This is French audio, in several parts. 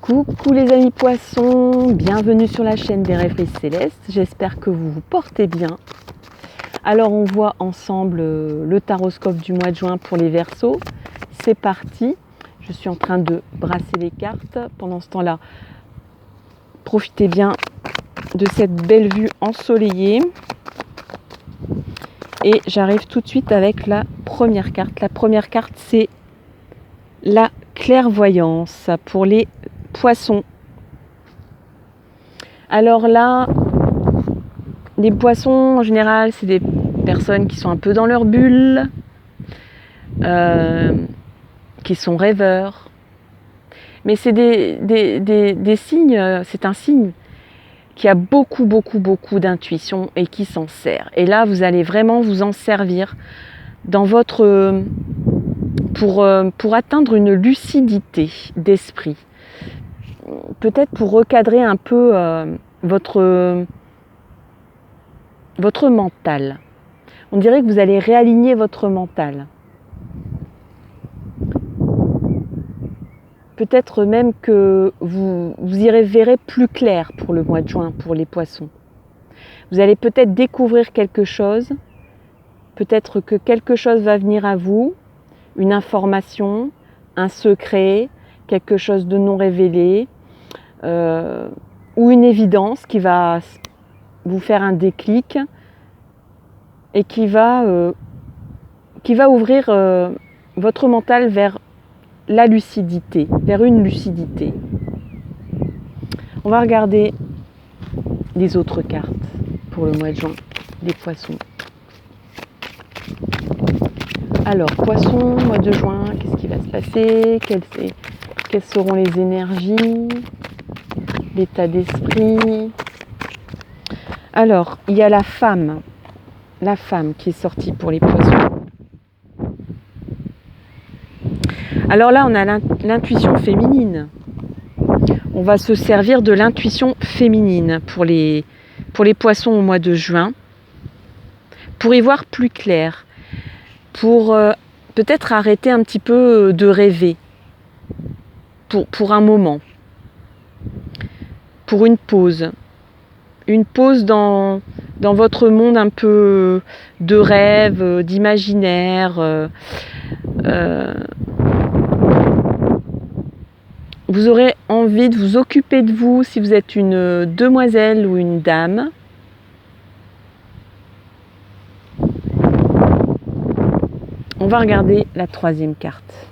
Coucou les amis poissons, bienvenue sur la chaîne des rêveries célestes, j'espère que vous vous portez bien. Alors on voit ensemble le taroscope du mois de juin pour les Verseaux, c'est parti. Je suis en train de brasser les cartes, pendant ce temps-là, profitez bien de cette belle vue ensoleillée. Et j'arrive tout de suite avec la première carte. La première carte c'est la clairvoyance pour les poissons. Alors là, les poissons en général, c'est des personnes qui sont un peu dans leur bulle, qui sont rêveurs. Mais c'est des signes, c'est un signe qui a beaucoup d'intuition et qui s'en sert. Et là, vous allez vraiment vous en servir dans votre pour atteindre une lucidité d'esprit. Peut-être pour recadrer un peu votre mental. On dirait que vous allez réaligner votre mental. Peut-être même que vous y verrez plus clair pour le mois de juin, pour les poissons. Vous allez peut-être découvrir quelque chose, peut-être que quelque chose va venir à vous, une information, un secret, quelque chose de non révélé, ou une évidence qui va vous faire un déclic et qui va ouvrir votre mental vers la lucidité, vers une lucidité. On va regarder les autres cartes pour le mois de juin, des poissons. Alors, poissons, mois de juin, qu'est-ce qui va se passer? Quelles seront les énergies? L'état d'esprit? Alors, il y a la femme qui est sortie pour les poissons. Alors là, on a l'intuition féminine. On va se servir de l'intuition féminine pour les poissons au mois de juin, pour y voir plus clair, pour peut-être arrêter un petit peu de rêver, pour un moment, pour une pause dans votre monde un peu de rêve, d'imaginaire. Vous aurez envie de vous occuper de vous si vous êtes une demoiselle ou une dame. On va regarder la troisième carte.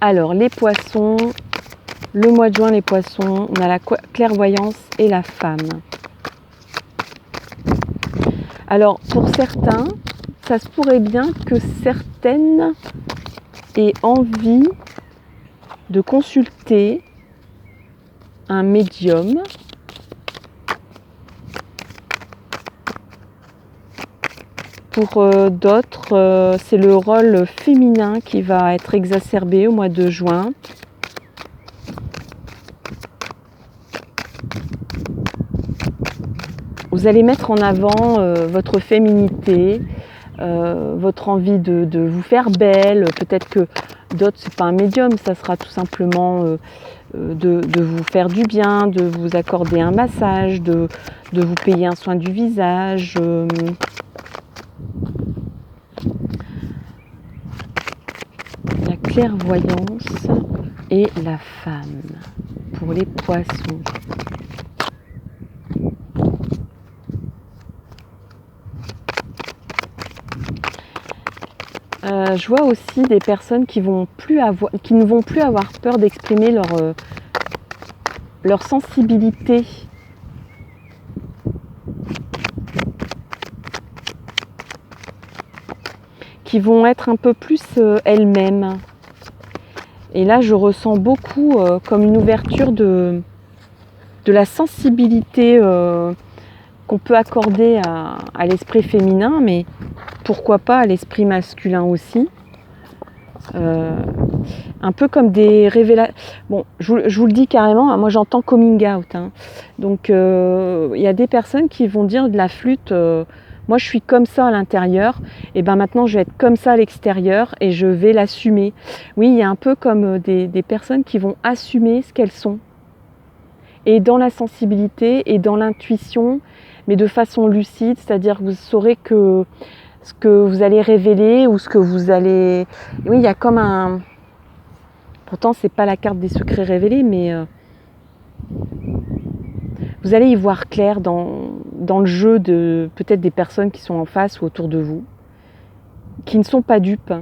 Alors, les poissons, le mois de juin, les poissons, on a la clairvoyance et la femme. Alors, pour certains, ça se pourrait bien que certaines aient envie de consulter un médium pour d'autres, c'est le rôle féminin qui va être exacerbé au mois de juin. Vous allez mettre en avant votre féminité, votre envie de vous faire belle. Peut-être que d'autres, c'est pas un médium, ça sera tout simplement de vous faire du bien, de vous accorder un massage, de vous payer un soin du visage. La clairvoyance et la femme pour les poissons. Je vois aussi des personnes qui ne vont plus avoir peur d'exprimer leur sensibilité. Qui vont être un peu plus elles-mêmes. Et là, je ressens beaucoup comme une ouverture de la sensibilité qu'on peut accorder à l'esprit féminin, mais pourquoi pas à l'esprit masculin aussi. Un peu comme des révélations. Bon, je vous le dis carrément, moi j'entends coming out. Donc il y a des personnes qui vont dire de la flûte, moi je suis comme ça à l'intérieur, et ben maintenant je vais être comme ça à l'extérieur et je vais l'assumer. Oui, il y a un peu comme des personnes qui vont assumer ce qu'elles sont. Et dans la sensibilité et dans l'intuition, mais de façon lucide, c'est-à-dire que vous saurez que ce que vous allez révéler ou ce que vous allez... Oui, il y a comme un... Pourtant, c'est pas la carte des secrets révélés, mais vous allez y voir clair dans le jeu de peut-être des personnes qui sont en face ou autour de vous, qui ne sont pas dupes.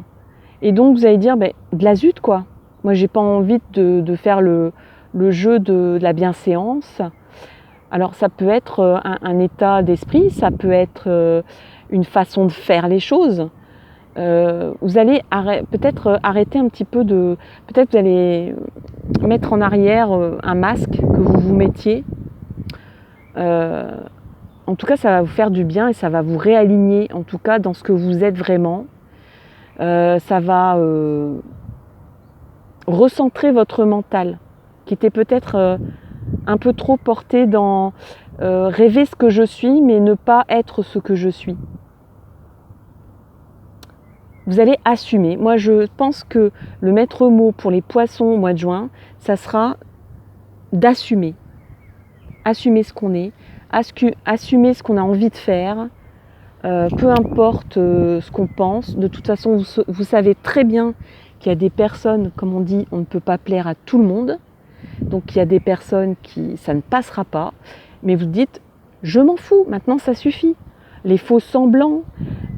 Et donc, vous allez dire, de la zut, quoi. Moi, j'ai pas envie de faire le jeu de la bienséance. Alors, ça peut être un état d'esprit, ça peut être une façon de faire les choses. Vous allez peut-être arrêter un petit peu de... Peut-être vous allez mettre en arrière un masque que vous vous mettiez. En tout cas, ça va vous faire du bien et ça va vous réaligner, en tout cas, dans ce que vous êtes vraiment. Ça va recentrer votre mental, qui était peut-être un peu trop porté dans rêver ce que je suis, mais ne pas être ce que je suis. Vous allez assumer. Moi, je pense que le maître mot pour les poissons au mois de juin, ça sera d'assumer. Assumer ce qu'on est, assumer ce qu'on a envie de faire, peu importe ce qu'on pense. De toute façon, vous savez très bien qu'il y a des personnes, comme on dit, on ne peut pas plaire à tout le monde. Donc il y a des personnes qui, ça ne passera pas. Mais vous dites, je m'en fous, maintenant ça suffit. Les faux semblants,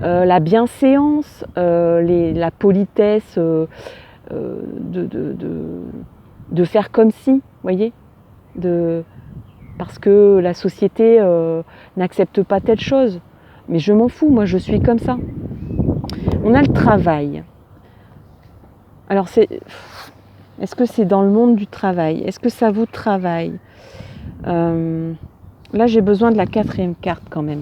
la bienséance, la politesse de faire comme si, voyez, parce que la société n'accepte pas telle chose. Mais je m'en fous, moi je suis comme ça. On a le travail. Alors est-ce que c'est dans le monde du travail? Est-ce que ça vous travaille? Là j'ai besoin de la 4e carte quand même.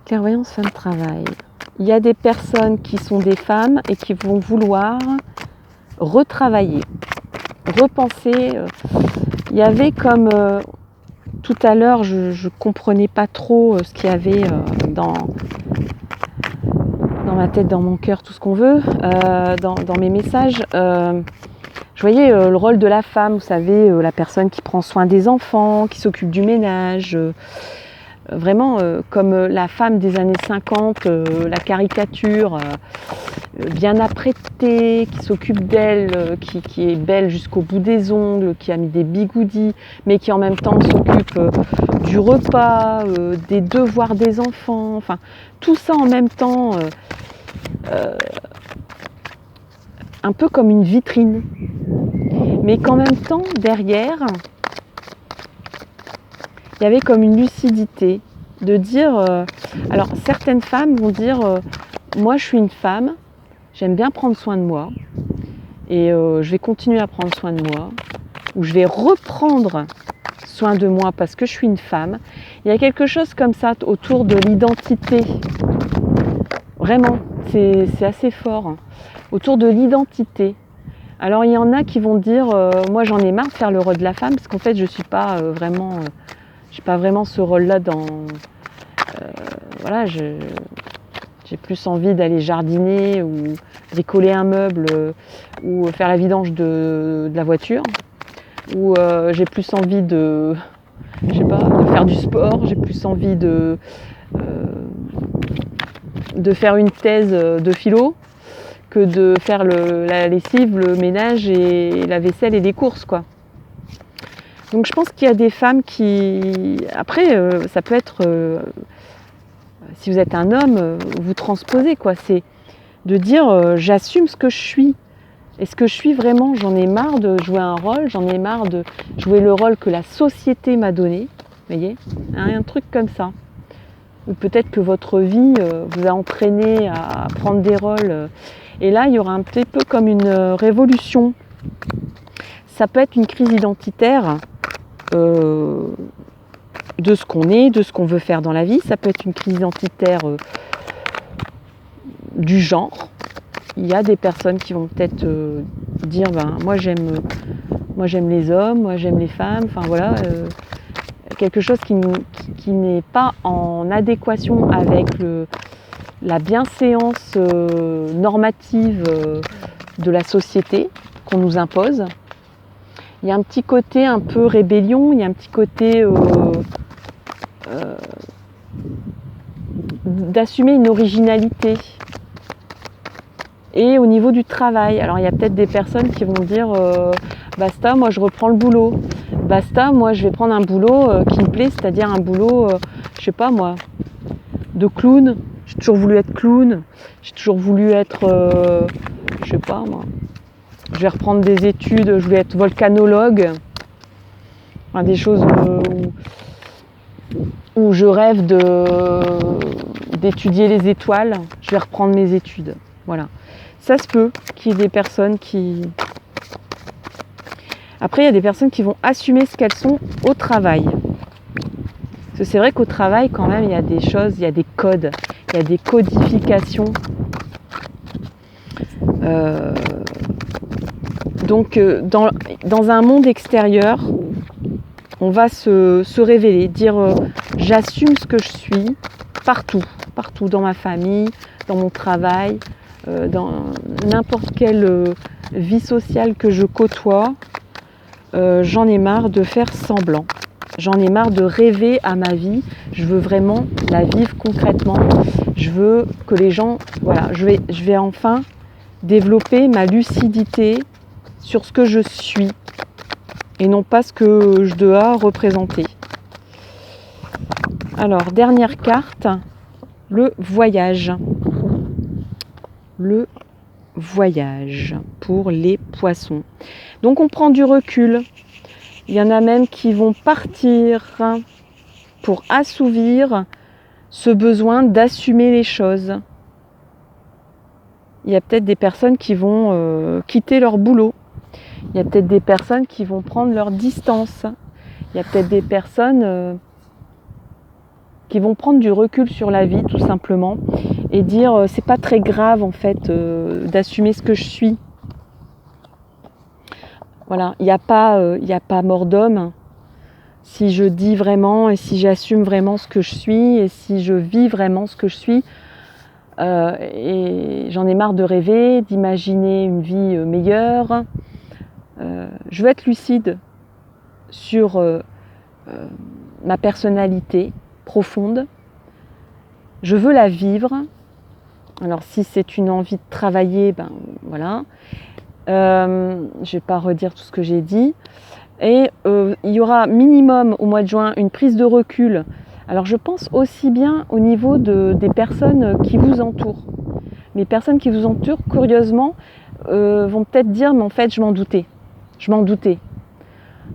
Clairvoyance femme travail. Il y a des personnes qui sont des femmes et qui vont vouloir retravailler, repenser. Il y avait comme tout à l'heure, je ne comprenais pas trop ce qu'il y avait dans ma tête, dans mon cœur, tout ce qu'on veut, dans mes messages. Je voyais le rôle de la femme, vous savez, la personne qui prend soin des enfants, qui s'occupe du ménage, vraiment comme la femme des années 50, la caricature, bien apprêtée, qui s'occupe d'elle, qui est belle jusqu'au bout des ongles, qui a mis des bigoudis, mais qui en même temps s'occupe du repas, des devoirs des enfants, enfin tout ça en même temps, un peu comme une vitrine. Mais qu'en même temps, derrière, il y avait comme une lucidité de dire... alors, certaines femmes vont dire moi, je suis une femme, j'aime bien prendre soin de moi, et je vais continuer à prendre soin de moi, ou je vais reprendre soin de moi parce que je suis une femme. Il y a quelque chose comme ça autour de l'identité. Vraiment, c'est assez fort. Hein. Autour de l'identité. Alors il y en a qui vont dire moi j'en ai marre de faire le rôle de la femme parce qu'en fait je suis pas vraiment j'ai pas vraiment ce rôle-là dans voilà, j'ai plus envie d'aller jardiner ou bricoler un meuble ou faire la vidange de la voiture, ou j'ai plus envie de je sais pas, de faire du sport, j'ai plus envie de faire une thèse de philo que de faire la lessive, le ménage et la vaisselle et les courses, quoi. Donc je pense qu'il y a des femmes qui... Après, ça peut être... si vous êtes un homme, vous transposez, quoi. C'est de dire j'assume ce que je suis. Et ce que je suis vraiment, j'en ai marre de jouer un rôle, j'en ai marre de jouer le rôle que la société m'a donné. Vous voyez, un truc comme ça. Ou peut-être que votre vie vous a entraîné à prendre des rôles... Et là, il y aura un petit peu comme une révolution. Ça peut être une crise identitaire de ce qu'on est, de ce qu'on veut faire dans la vie. Ça peut être une crise identitaire du genre. Il y a des personnes qui vont peut-être dire moi j'aime Moi j'aime les hommes, moi j'aime les femmes, enfin voilà, quelque chose qui n'est pas en adéquation avec la bienséance normative de la société qu'on nous impose. Il y a un petit côté un peu rébellion, il y a un petit côté d'assumer une originalité. Et au niveau du travail, alors il y a peut-être des personnes qui vont dire basta, moi je reprends le boulot. Basta, moi je vais prendre un boulot qui me plaît, c'est-à-dire un boulot, je sais pas moi, de clown. J'ai toujours voulu être clown, j'ai toujours voulu être, je sais pas moi, je vais reprendre des études, je voulais être volcanologue. Enfin, des choses où je rêve d'étudier les étoiles, je vais reprendre mes études. Voilà. Ça se peut qu'il y ait des personnes qui... Après, il y a des personnes qui vont assumer ce qu'elles sont au travail. Parce que c'est vrai qu'au travail, quand même, il y a des choses, il y a des codes, il y a des codifications. Donc, dans un monde extérieur, on va se révéler, dire j'assume ce que je suis partout dans ma famille, dans mon travail, dans n'importe quelle vie sociale que je côtoie. J'en ai marre de faire semblant. J'en ai marre de rêver à ma vie. Je veux vraiment la vivre concrètement. Je veux que les gens... Voilà, je vais enfin développer ma lucidité sur ce que je suis et non pas ce que je dois représenter. Alors, dernière carte, le voyage. Le voyage pour les poissons. Donc on prend du recul. Il y en a même qui vont partir pour assouvir ce besoin d'assumer les choses. Il y a peut-être des personnes qui vont quitter leur boulot. Il y a peut-être des personnes qui vont prendre leur distance. Il y a peut-être des personnes qui vont prendre du recul sur la vie tout simplement et dire c'est pas très grave en fait d'assumer ce que je suis. Voilà, il n'y a pas mort d'homme si je dis vraiment et si j'assume vraiment ce que je suis et si je vis vraiment ce que je suis. Et j'en ai marre de rêver, d'imaginer une vie meilleure. Je veux être lucide sur ma personnalité profonde. Je veux la vivre. Alors si c'est une envie de travailler, ben voilà. Je ne vais pas redire tout ce que j'ai dit. Et il y aura minimum au mois de juin une prise de recul. Alors je pense aussi bien au niveau des personnes qui vous entourent. Les personnes qui vous entourent, curieusement, vont peut-être dire mais en fait je m'en doutais. Je m'en doutais.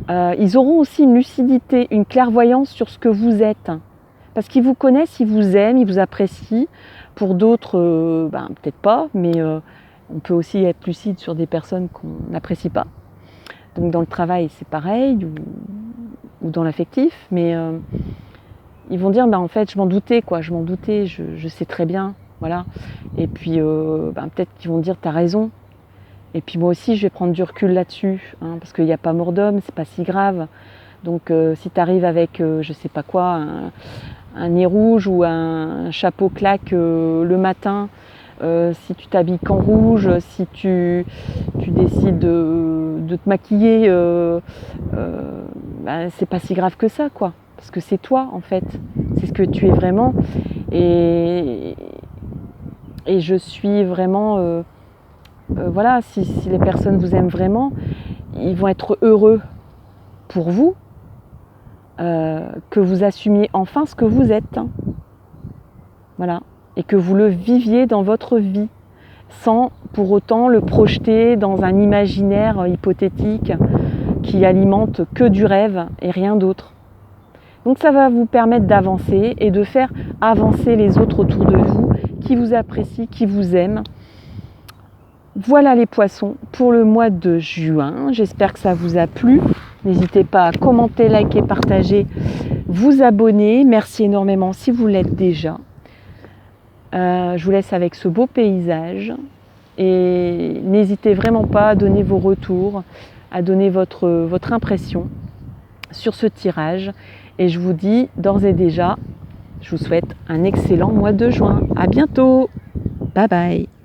Ils auront aussi une lucidité, une clairvoyance sur ce que vous êtes. Parce qu'ils vous connaissent, ils vous aiment, ils vous apprécient. Pour d'autres, peut-être pas, mais on peut aussi être lucide sur des personnes qu'on n'apprécie pas. Donc dans le travail, c'est pareil, ou dans l'affectif, mais ils vont dire, en fait, je m'en doutais, je sais très bien, voilà. Et puis, peut-être qu'ils vont dire, t'as raison. Et puis moi aussi, je vais prendre du recul là-dessus, parce qu'il n'y a pas mort d'homme, c'est pas si grave. Donc si tu arrives avec, je sais pas quoi, un nez rouge ou un chapeau claque le matin, si tu t'habilles qu'en rouge, si tu décides de te maquiller, c'est pas si grave que ça, quoi. Parce que c'est toi, en fait. C'est ce que tu es vraiment. Et je suis vraiment... voilà, si les personnes vous aiment vraiment, ils vont être heureux pour vous, que vous assumiez enfin ce que vous êtes. Voilà. Et que vous le viviez dans votre vie, sans pour autant le projeter dans un imaginaire hypothétique qui alimente que du rêve et rien d'autre. Donc ça va vous permettre d'avancer et de faire avancer les autres autour de vous, qui vous apprécient, qui vous aiment. Voilà les poissons pour le mois de juin. J'espère que ça vous a plu. N'hésitez pas à commenter, liker, partager, vous abonner. Merci énormément si vous l'êtes déjà. Je vous laisse avec ce beau paysage. Et n'hésitez vraiment pas à donner vos retours, à donner votre impression sur ce tirage. Et je vous dis d'ores et déjà, je vous souhaite un excellent mois de juin. À bientôt. Bye bye.